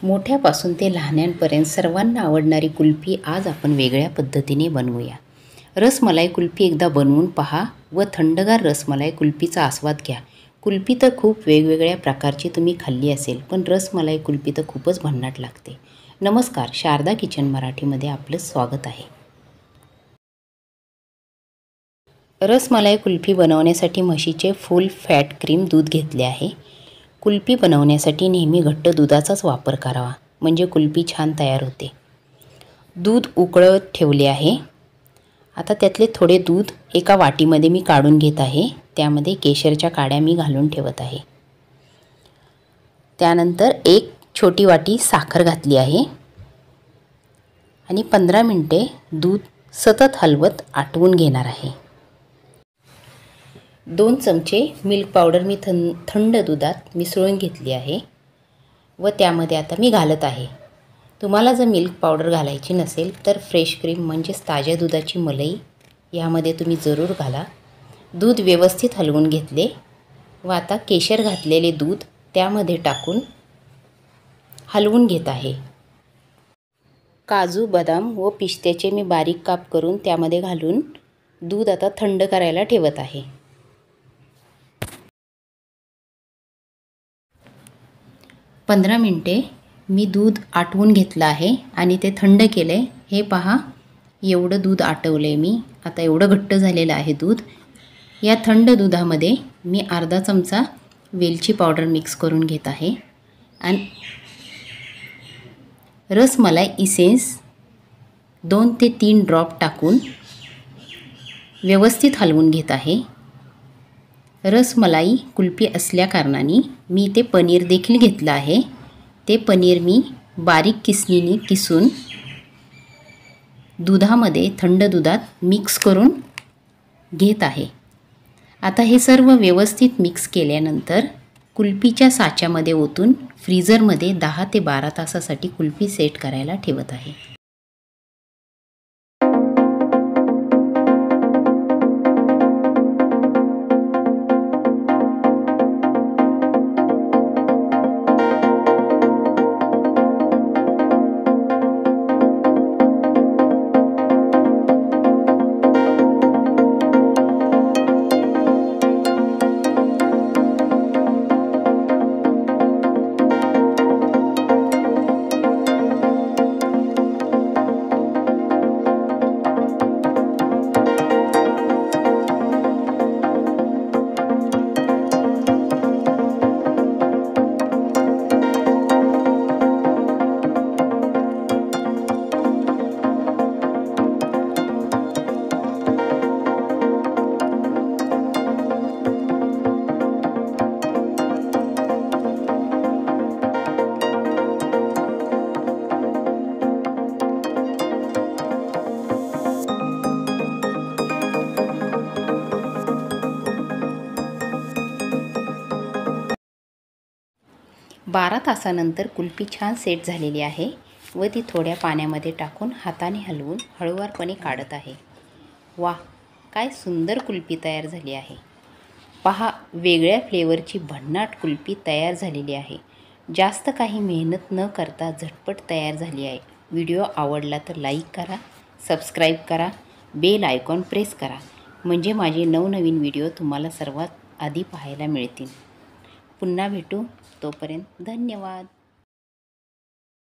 मोठ्यापासून ते लहानांपर्यंत सर्वांना आवडणारी कुल्फी आज आपण वेगळ्या पद्धतीने बनवूया। रसमलाई कुल्फी एकदा बनवून पहा व थंडगार रसमलाई कुल्फीचा आस्वाद घ्या। कुल्फी तर खूप वेगवेगळ्या प्रकारची तुम्ही खाल्ली असेल, पण रसमलाई कुल्फी तर खूपच भन्नाट लागते। नमस्कार, शारदा किचन मराठीमध्ये आपलं स्वागत आहे। रसमलाई कुल्फी बनवण्यासाठी म्हशीचे फुल फॅट क्रीम दूध घेतले आहे। कुल्फी बनवण्यासाठी नेहमी घट्ट दुधाचाच वापर करावा, म्हणजे कुल्फी छान तयार होते। दूध उकळत ठेवले आहे। आता त्यातले थोडे दूध एका वाटीमध्ये मी काढून घेत आहे। त्यामध्ये केशरच्या काड्या मी घालून ठेवत आहे। त्यानंतर एक छोटी वाटी साखर घातली आहे आणि 15 मिनिटे दूध सतत हलवत आटवून घेणार आहे। 2 चमचे मिल्क पावडर मी थंड दुधात मिसळून घेतली आहे व त्यामध्ये आता मी घालत आहे। तुम्हाला जर मिल्क पावडर घालायची नसेल तर फ्रेश क्रीम म्हणजेच ताज्या दुधाची मलाई यामध्ये तुम्ही जरूर घाला। दूध व्यवस्थित हलवून घेतले व आता केशर घातलेले दूध त्यामध्ये टाकून हलवून घेत आहे। काजू, बदाम व पिस्त्याचे मी बारीक काप करून त्यामध्ये घालून दूध आता थंड करायला ठेवत आहे। 15 मिनिटे मी दूध आटवून घेतलं आहे आणि ते थंड केले। हे पहा, एवढं दूध आटवले मी। आता एवढं घट्ट झालेलं आहे दूध। या थंड दुधामध्ये मी अर्धा चमचा वेलची पावडर मिक्स करून घेत आहे आणि रसमलाई इसेन्स 2 ते 3 ड्रॉप टाकून व्यवस्थित हलवून घेत आहे। रसमलाई कुल्फी असल्या कारणाने मी ते पनीर देखील घेतलं आहे। ते पनीर मी बारीक किसणीने किसून दुधामध्ये थंड दुधात मिक्स करून घेत आहे। आता हे सर्व व्यवस्थित मिक्स केल्यानंतर कुल्फीच्या साच्यामध्ये ओतून फ्रीजरमध्ये 10 ते 12 तासासाठी कुल्फी सेट करायला ठेवत आहे। 12 तासानंतर कुल्फी छान सेट झालेली आहे व ती थोड्या पाण्यामध्ये टाकून हाताने हलवून हळूवारपणे काढत आहे। वाह, काय सुंदर कुल्फी तयार झाली आहे। पहा, वेगळ्या फ्लेवरची भन्नाट कुल्फी तयार झालेली आहे। जास्त काही मेहनत न करता झटपट तयार झाली आहे। व्हिडिओ आवडला तर लाईक करा, सबस्क्राईब करा, बेल आयकॉन प्रेस करा, म्हणजे माझे नवनवीन व्हिडिओ तुम्हाला सर्वात आधी पाहायला मिळतील। पुन्हा भेटू, तोपर्यंत धन्यवाद।